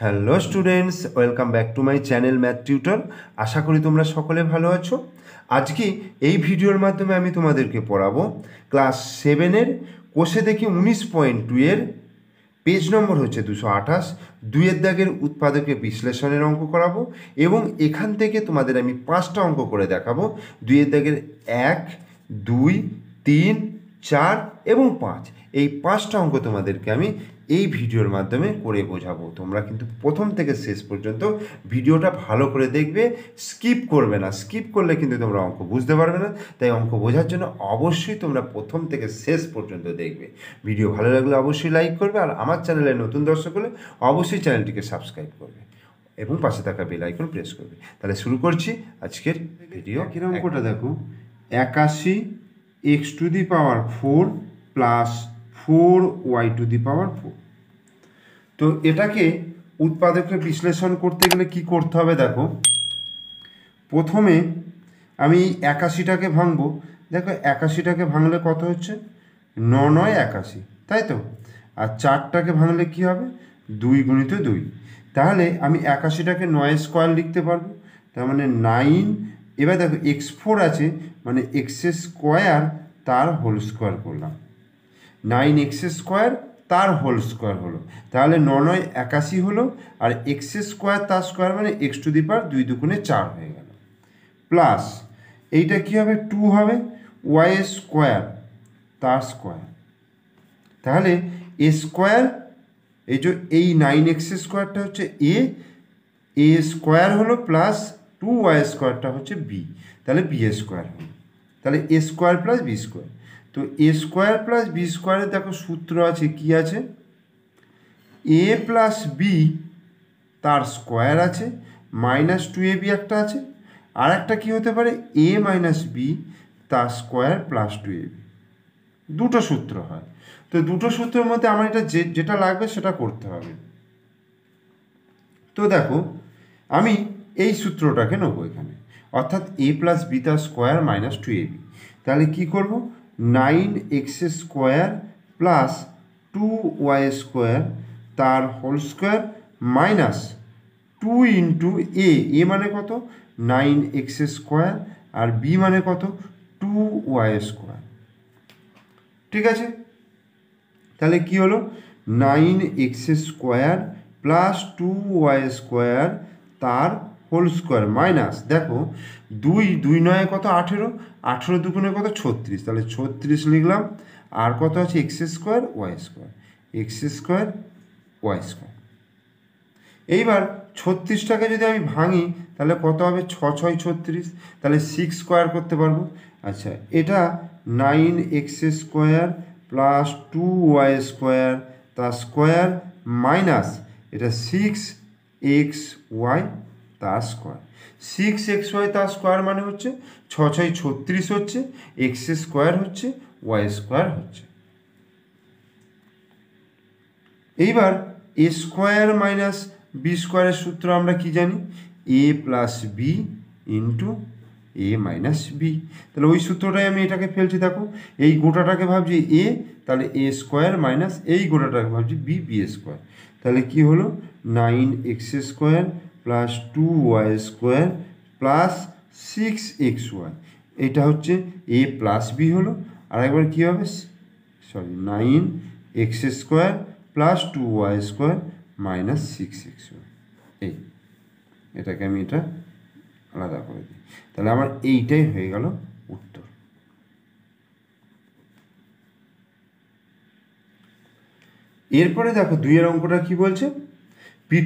Hello students, welcome back to my channel math tutor. আশা করি তোমরা সকলে ভালো আছো। আজকে এই ভিডিওর মাধ্যমে আমি তোমাদেরকে পড়াবো ক্লাস 7-এর কোষে দেখি 19.2 এর পেজ নম্বর হচ্ছে 228, 2-এর দাগের উৎপাদকের বিশ্লেষণের অঙ্ক করাবো এবং এখান থেকে তোমাদের আমি 5টা অঙ্ক করে দেখাবো। 2-এর দাগের 1, 2, 3, 4 এবং 5, এই 5টা অঙ্ক তোমাদেরকে আমি এই ভিডিওর মাধ্যমে করে বোঝাবো। তোমরা কিন্তু প্রথম থেকে শেষ পর্যন্ত ভিডিওটা ভালো করে দেখবে, স্কিপ করবে না। স্কিপ করলে কিন্তু তোমরা অঙ্ক বুঝতে পারবে না। তাই অঙ্ক বোঝার জন্য অবশ্যই তোমরা প্রথম থেকে শেষ পর্যন্ত দেখবে। ভিডিও ভালো লাগলে অবশ্যই লাইক করবে, আর আমার চ্যানেলে নতুন দর্শক হলে অবশ্যই চ্যানেলটিকে সাবস্ক্রাইব করবে এবং পাশে থাকা বেল আইকন প্রেস করবে। তাহলে শুরু করছি আজকের ভিডিও। এর অঙ্কটা দেখো, 81 x⁴ প্লাস 4y⁴। তো এটাকে উৎপাদকের বিশ্লেষণ করতে গেলে কি করতে হবে দেখো, প্রথমে আমি 81টাকে ভাঙবো। দেখো 81টাকে ভাঙলে কত হচ্ছে, 9 9 81, তাই তো। আর 4টাকে ভাঙলে কি হবে, 2 × 2। তাহলে আমি 81টাকে 9 স্কোয়ার লিখতে পারবো, তার মানে 9। এবার দেখো x4 আছে, মানে x² তার হোল স্কোয়ার করলাম, 9x² তার হোল স্কোয়ার হলো। তাহলে 9 9 81 হলো, আর x² তার স্কোয়ার মানে x⁴ 2 2 4 হয়ে গেল। প্লাস এইটা কি হবে, 2 হবে, y² তার স্কোয়ার। তাহলে a², এই 9x² হচ্ছে a² হলো, প্লাস 2y² হচ্ছে b, তাহলে b² হলো। তাহলে a² + b²। তো a² + b² দেখো সূত্র আছে, কি আছে, a + b তার স্কোয়ার আছে, -2ab একটা আছে, আর একটা কী হতে পারে, a - b তার স্কোয়ার + 2ab। দুটো সূত্র হয়। তো দুটো সূত্রের মধ্যে আমার এটা যেটা লাগবে সেটা করতে হবে। তো দেখো আমি এই সূত্রটাকে নেব এখানে, অর্থাৎ a + b তার স্কোয়ার -2ab। তাহলে কি করব, 9x² প্লাস 2y² তার হোল স্কোয়ার মাইনাস 2 × a মানে কত, 9x², আর b মানে কত, 2y²। ঠিক আছে, তাহলে কি হলো, 9x² প্লাস 2y² তার হোল স্কোয়ার মাইনাস, দেখো 2 2 9 কত, 18, 18 2 কত, 36, তাহলে 36 লিখলাম। আর কত আছে, x² y²। এইবার 36টাকে যদি আমি ভাঙি তাহলে কত হবে, 6 6 36, তাহলে 6² করতে পারবো। আচ্ছা, এটা 9x² প্লাস 2y² তার স্কোয়ার মাইনাস এটা 6xy তার স্কোয়ার। 6xy তার স্কোয়ার মানে হচ্ছে 6 6 36 হচ্ছে, x² হচ্ছে, y² হচ্ছে। এইবার a² - b² সূত্র আমরা কি জানি, a + b × a - b। তাহলে ওই সূত্রটাই আমি এটাকে ফেলছি। দেখো এই গোটাটাকে ভাবছি a, তাহলে a² এই গোটাটাকে ভাবছি b² তাহলে কি হলো, 9x² plus 2y² plus 6xy, এটা হচ্ছে a + b হলো। আর একবার কী হবে, 9x² plus 2y² minus 6xy। এটাকে আমি এটা আলাদা করে দিই, তাহলে আমার এইটাই হয়ে গেল উত্তর। এরপরে দেখো 2-এর অঙ্কটা কি বলছে, p⁴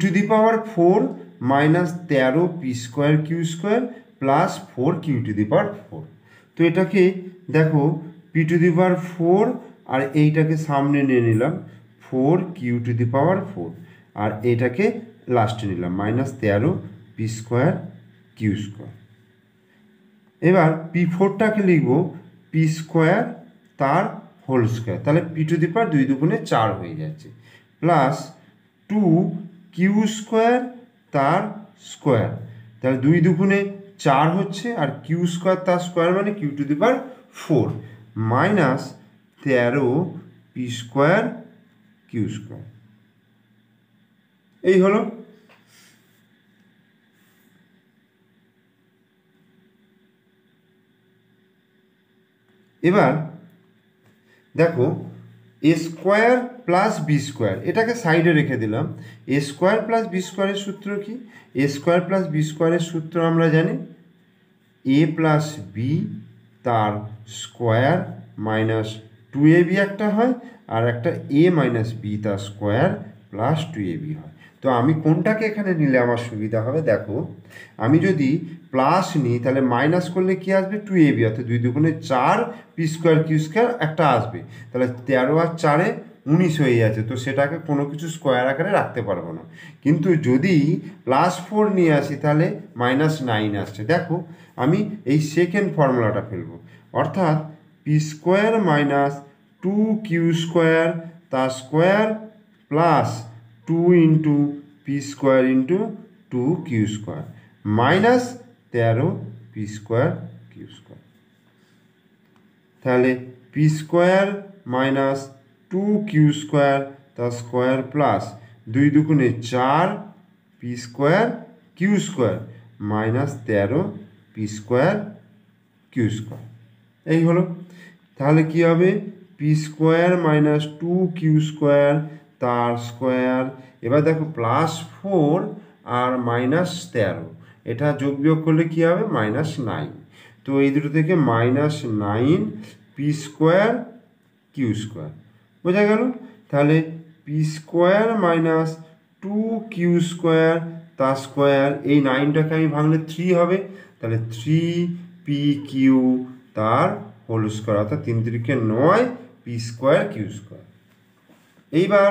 -13 p²q² প্লাস 4q⁴। তো এটাকে দেখো p⁴ আর এইটাকে সামনে নিয়ে নিলাম 4q⁴, আর এটাকে লাস্টে নিলাম -13 p²q²। এবার p4টাকে লিখব p² তার হোল স্কোয়ার, তাহলে p⁴ 2 2 4 হয়ে যাচ্ছে, প্লাস 2q² তার স্কোয়ার, তাহলে 2 2 4 হচ্ছে, আর q² তার স্কোয়ার মানে q⁴ মাইনাস 13 p²q²। এই হলো এবার দেখো এ স্কোয়ার প্লাস বি স্কোয়ার, এটাকে সাইডে রেখে দিলাম। এ স্কোয়ার প্লাস বি স্কোয়ারের সূত্র কি? এ স্কোয়ার প্লাস বি স্কোয়ারের সূত্র আমরা জানি এ প্লাস বি তার স্কোয়ার মাইনাস 2ab একটা হয়, আর একটা এ মাইনাস বি তার স্কোয়ার প্লাস 2ab হয়। তো আমি কোনটাকে এখানে নিলে আমার সুবিধা হবে? দেখো আমি যদি প্লাস নিই তাহলে মাইনাস করলে কি আসবে? 2ab, অর্থাৎ 2 দুগুণে 4 পি স্কোয়ার কিউ স্কোয়ার একটা আসবে, তাহলে 13 আর 4-এ 19 হয়ে যাচ্ছে। তো সেটাকে কোনো কিছু স্কোয়ার আকারে রাখতে পারবো না। কিন্তু যদি +4 নিয়ে আসি তাহলে -9 আসছে। দেখো আমি এই সেকেন্ড ফর্মুলাটা ফেলবো, অর্থাৎ P square minus 2q square তার square plus 2 into P square into 2q square minus 13 P square Q square. তাহলে P square minus 2q square তার স্কোয়ার প্লাস 2 দুগুণে 4 P square Q square minus 13 P square Q square. এই হলো। তাহলে কি হবে? P square minus 2q square তার square, এবার দেখো +4 আর -13 এটা যোগ বিয়োগ করলে কি হবে? -9। তো এই দুটো থেকে -9 পি স্কোয়ার কিউ স্কোয়ার বোঝা গেল। তাহলে P square minus 2q square তার স্কোয়ার, এই 9টাকে আমি ভাঙলে 3 হবে, তাহলে 3pq তার হোল স্কোয়ার, অর্থাৎ 3 3 9 পি স্কোয়ার কিউ স্কোয়ার। এইবার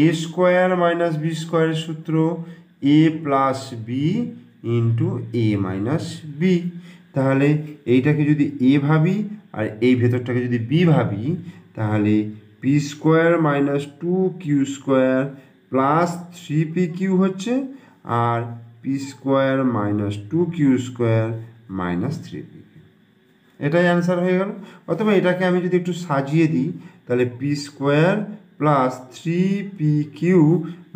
এ স্কোয়ার মাইনাস বি স্কোয়ারের সূত্র এ plus B into A minus B. তাহলে এইটাকে যদি এ ভাবি আর এই ভেতরটাকে যদি বি ভাবি, তাহলে P square minus 2q square plus 3pq হচ্ছে, আর P square minus 2q square minus 3pq, এটাই অ্যান্সার হয়ে গেল। অথবা এটাকে আমি যদি একটু সাজিয়ে দিই তাহলে P square plus 3pq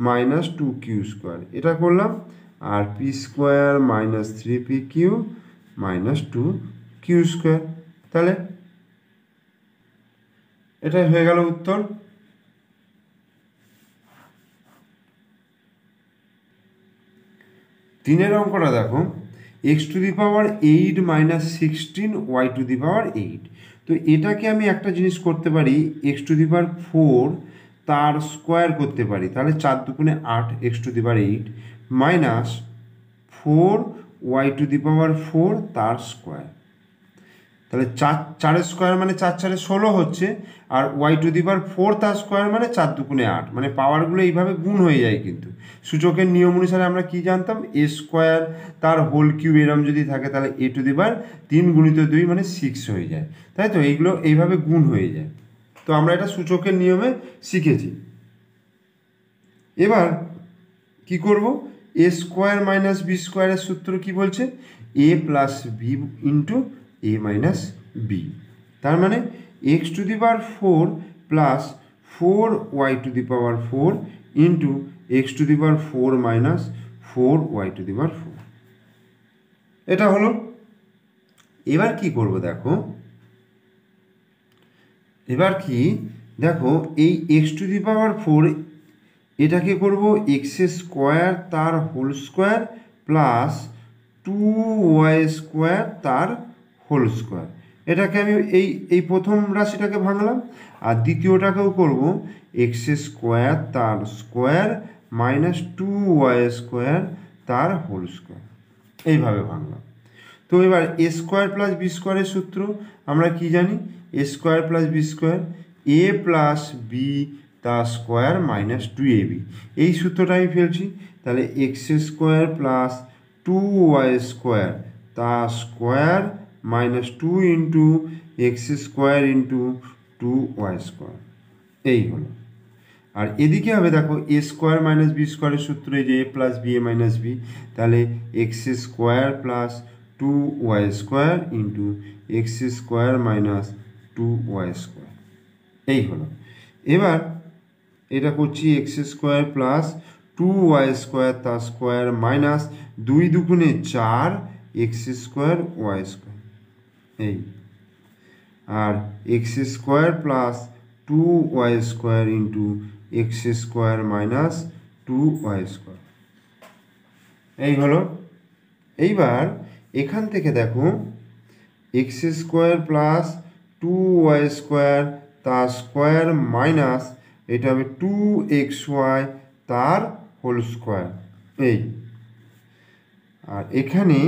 minus 2q square এটা করলাম, আর P square minus 3pq minus 2q square. তাহলে এটাই হয়ে গেল উত্তর। তিনের অঙ্কটা দেখো, x⁸ মাইনাস 16 y⁸। তো এটাকে আমি একটা জিনিস করতে পারি, x⁴ তার স্কোয়ার করতে পারি, তাহলে 4 দুগুণে 8 x⁸ মাইনাস 4 y⁴ তার স্কোয়ার। তাহলে 4 স্কোয়ার মানে 4 4 16 হচ্ছে, আর y⁴ তার স্কোয়ার মানে 4 দুগুণে 8, মানে পাওয়ারগুলো এইভাবে গুণ হয়ে যায়। কিন্তু সূচকের নিয়ম অনুসারে আমরা কি জানতাম? এ স্কোয়ার তার হোল কিউব এরম যদি থাকে তাহলে a⁴ 3 × 2 মানে 6 হয়ে যায়, তাই তো? এইগুলো এইভাবে গুণ হয়ে যায়। তো আমরা এটা সূচকের নিয়মে শিখেছি। এবার কি করব? এ স্কোয়ার মাইনাস বি স্কোয়ারের সূত্র কি বলছে? এ plus B into A minus B. তার মানে x⁴ plus 4y⁴ into x⁴ minus 4y⁴। এটা হলো। এবার কি করব দেখো, এবার কি দেখো, এই x⁴ এটাকে করব x² তার হোল স্কোয়ার প্লাস 2y² তার হোল স্কোয়ার। এটাকে আমি এই প্রথম রাশিটাকে ভাঙলাম, আর দ্বিতীয়টাকেও করব x² তার স্কোয়ার মাইনাস 2y² তার হোল স্কোয়ার, এইভাবে ভাঙলাম। তো এবার এ স্কোয়ার প্লাস বি স্কোয়ারের সূত্র আমরা কি জানি? এ স্কোয়ার প্লাস বি স্কোয়ার এ প্লাস বি তার স্কোয়ার মাইনাস 2ab, এই সূত্রটা আমি ফেলছি। তাহলে x² প্লাস 2y² তার square minus 2 into x² into 2y², এই হলো। আর এদিকে হবে দেখো এ স্কোয়ার মাইনাস বি স্কোয়ারের সূত্র, এই যে এ plus B A minus B, তাহলে x² plus 2y² into x² minus 2y², এই হলো। এবার এটা করছি x² প্লাস 2y² তার স্কোয়ার মাইনাস 2 দুগুণে 4 x² y², এই। আর X square plus 2y square into X square minus 2y square. এই হলো। এইবার এখান থেকে দেখো X square plus 2y square তার স্কোয়ার মাইনাস এটা হবে 2xy তার হোল স্কোয়ার। এই আর এখানে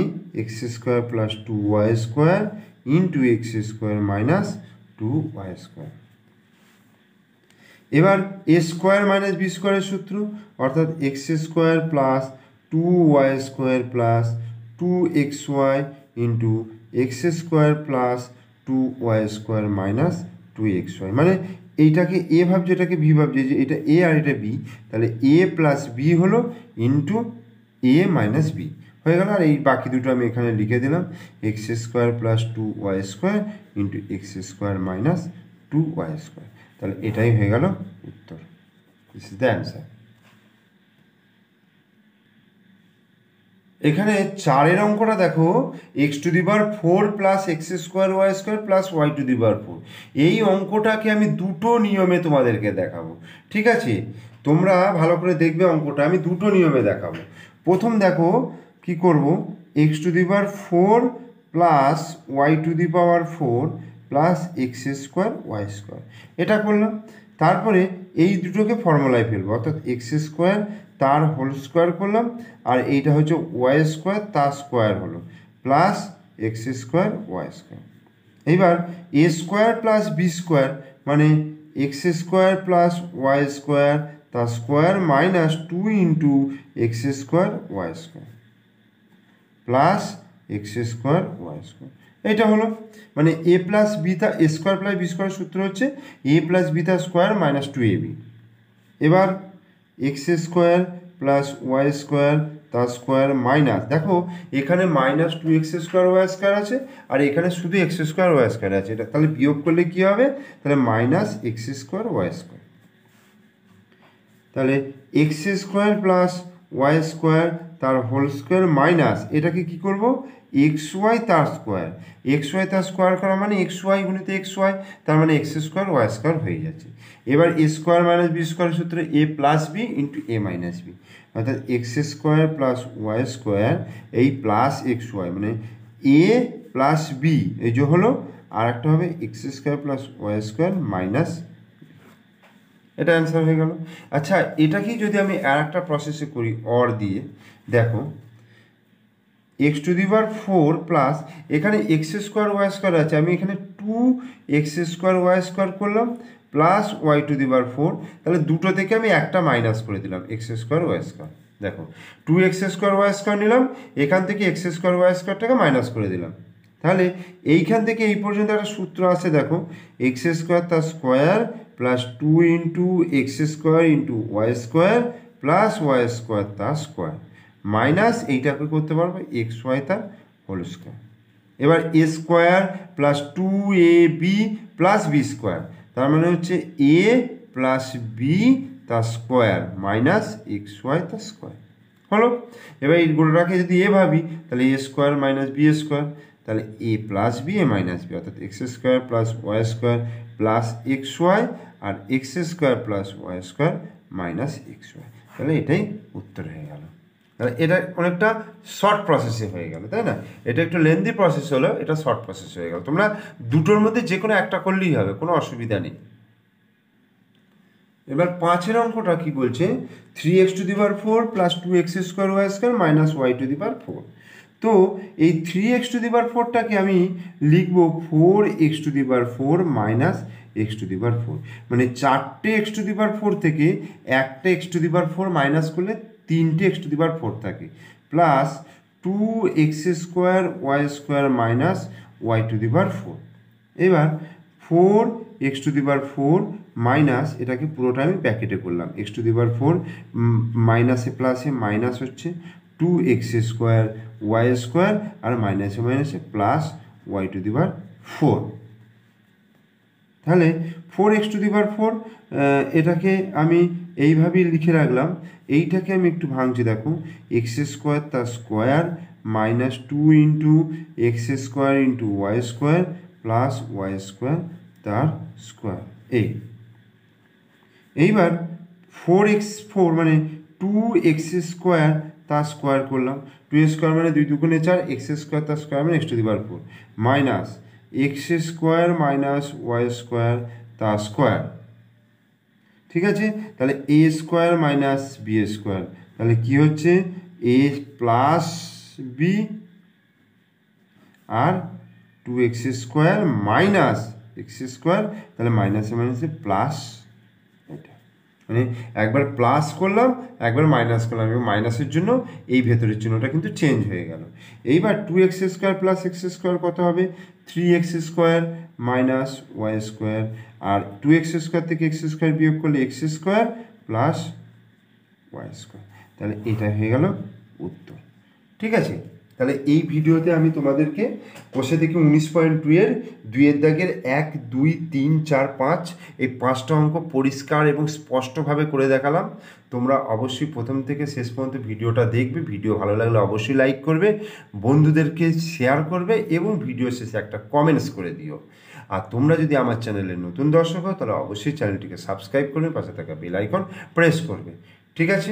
X square plus 2y square into X square minus 2y square. এবার এ স্কোয়ার মাইনাস বি স্কোয়ারের সূত্র, অর্থাৎ X square plus 2y square plus 2xy into X square plus 2y square minus 2xy। মানে এইটাকে এ ভাবছে, এটাকে বি ভাবছে, যে এটা এ আর এটা বি, তাহলে এ প্লাস বি হলো ইন্টু এ মাইনাস বি হয়ে গেল। আর এই বাকি দুটো আমি এখানে লিখে দিলাম, X square plus 2y square into X square minus 2y square. তাহলে এটাই হয়ে গেল উত্তর। This is the answer. এখানে 4 অঙ্কটা দেখো, X to the power 4 plus X square Y square plus Y to the power 4। এই অঙ্কটাকে আমি দুটো নিয়মে তোমাদেরকে দেখাবো, ঠিক আছে? তোমরা ভালো করে দেখবে অঙ্কটা, আমি দুটো নিয়মে দেখাবো। প্রথম দেখো কি করব, X to the power 4 plus Y to the power 4 plus X square Y square, এটা করলাম। তারপরে এই দুটোকে ফর্মুলায় ফেলবো, অর্থাৎ এক্স স্কোয়ার তার হোল স্কোয়ার করলাম, আর এইটা হচ্ছে ওয়াই স্কোয়ার তার স্কোয়ার হলো plus X square Y square. এইবার A square plus B square মানে X square plus Y square তার square minus 2 into X square Y square plus X square Y square. এটা হলো মানে এ প্লাস বি তা A square plus B square সূত্র হচ্ছে A plus B তার square minus 2ab। এবার X square plus Y square তার square minus, দেখো এখানে minus 2x square Y square আছে আর এখানে শুধু এক্স স্কোয়ার ওয়াই স্কোয়ার আছে, এটা তাহলে বিয়োগ করলে কী হবে, তাহলে minus X square Y square. তাহলে X square plus Y square তার হোল স্কোয়ার মাইনাস এটাকে কী করব, এক্স ওয়াই তার স্কোয়ার। এক্স ওয়াই তার স্কোয়ার করা মানে এক্স ওয়াই গুণিত এক্স ওয়াই, তার মানে এক্স স্কোয়ার ওয়াই স্কোয়ার হয়ে যাচ্ছে। এবার এ স্কোয়ার মাইনাস বি স্কোয়ারের সূত্রে A plus B into A minus B, অর্থাৎ X square plus Y square এই প্লাস এক্স ওয়াই মানে এ প্লাস বি এই যে হলো, আর একটা হবে X square plus Y square minus, এটা অ্যান্সার হয়ে গেল। আচ্ছা, এটাকেই যদি আমি আর একটা প্রসেসে করি অর দিয়ে, দেখো X to the power 4 plus এখানে এক্স স্কোয়ার ওয়াই স্কোয়ার আছে, আমি এখানে 2x স্কোয়ার ওয়াই স্কোয়ার করলাম plus Y to the power 4, তাহলে দুটো থেকে আমি একটা মাইনাস করে দিলাম এক্স স্কোয়ার ওয়াই স্কোয়ার। দেখো 2x স্কোয়ার ওয়াই স্কোয়ার নিলাম, এখান থেকে এক্স স্কোয়ার ওয়াই স্কোয়ারটাকে মাইনাস করে দিলাম, তাহলে এইখান থেকে এই পর্যন্ত একটা সূত্র আছে, দেখো এক্স স্কোয়ার তার square plus 2 into X square into Y square plus Y square তার স্কোয়ার মাইনাস এইটাকে করতে পারবো এক্স ওয়াই তার হোল স্কোয়ার। এবার A square plus 2ab plus B square, তার মানে হচ্ছে এ প্লাস বি তার স্কোয়ার মাইনাস এক্স ওয়াই তার স্কোয়ার হলো। এবার এই গোটাটাকে যদি এ ভাবি তাহলে A square minus B square, তাহলে A plus B A minus B, অর্থাৎ X square plus Y square plus X Y আর X square plus Y square minus X Y, তাহলে এটাই উত্তর হয়ে গেল। তাহলে এটা অনেকটা শর্ট প্রসেসে হয়ে গেল, তাই না? এটা একটু লেন্দি প্রসেস হলো, এটা শর্ট প্রসেস হয়ে গেল। তোমরা দুটোর মধ্যে যে কোনো একটা করলেই হবে, কোনো অসুবিধা নেই। এবার 5 অঙ্কটা কি বলছে, 3x to the power 4 plus 2x square Y square minus Y to the power 4। তো এই 3x টু দি পাওয়ার 4টাকে আমি লিখবো 4x to the power 4 minus x to the power 4, মানে 4টে x টু দি পাওয়ার 4 থেকে একটা x to the power 4 minus করলে 3টে x to the power 4 থাকে, plus 2x square Y square minus Y to the power 4। এবার 4x to the power 4 minus এটাকে পুরোটা আমি ব্র্যাকেটে করলাম, x টু দি পাওয়ার 4 মাইনাসে প্লাসে মাইনাস হচ্ছে 2x স্কোয়ার ওয়াই স্কোয়ার আর মাইনাসে মাইনাসে plus Y to the power 4। তাহলে 4x টু দি পাওয়ার 4 এটাকে আমি এইভাবেই লিখে রাখলাম। এইটাকে আমি একটু ভাঙছি, দেখো এক্স স্কোয়ার তার square minus 2 into X square into Y square plus Y square তার স্কোয়ার। এইবার 4x4 মানে 2x স্কোয়ার তার স্কোয়ার করলাম, 2 স্কোয়ার মানে 2 দুগুণে 4, x স্কোয়ার তার স্কোয়ার মানে x⁴ minus x square minus Y square তার স্কোয়ার। ঠিক আছে, তাহলে A square minus B square, তাহলে কি হচ্ছে এ প্লাস বি আর 2x square minus X square, তাহলে মাইনাসে মাইনাসে প্লাস, এটা মানে একবার প্লাস করলাম একবার মাইনাস করলাম এবং মাইনাসের জন্য এই ভেতরের চিহ্নটা কিন্তু চেঞ্জ হয়ে গেল। এইবার 2x square plus X square কত হবে 3x square minus Y square, আর 2x স্কোয়ার থেকে এক্স স্কোয়ার বিয়োগ করলে X square plus Y square, তাহলে এটা হয়ে গেল উত্তর। ঠিক আছে, তাহলে এই ভিডিওতে আমি তোমাদেরকে কোষে থেকে 19.2 এর 2 দাগের 1, 2, 3, 4, 5 এই 5টা অঙ্ক পরিষ্কার এবং স্পষ্টভাবে করে দেখালাম। তোমরা অবশ্যই প্রথম থেকে শেষ পর্যন্ত ভিডিওটা দেখবে, ভিডিও ভালো লাগলে অবশ্যই লাইক করবে, বন্ধুদেরকে শেয়ার করবে এবং ভিডিও শেষে একটা কমেন্টস করে দিও। আর তোমরা যদি আমার চ্যানেলের নতুন দর্শক হও তাহলে অবশ্যই চ্যানেলটিকে সাবস্ক্রাইব করবে, পাশে থাকা বেল আইকন প্রেস করবে। ঠিক আছে।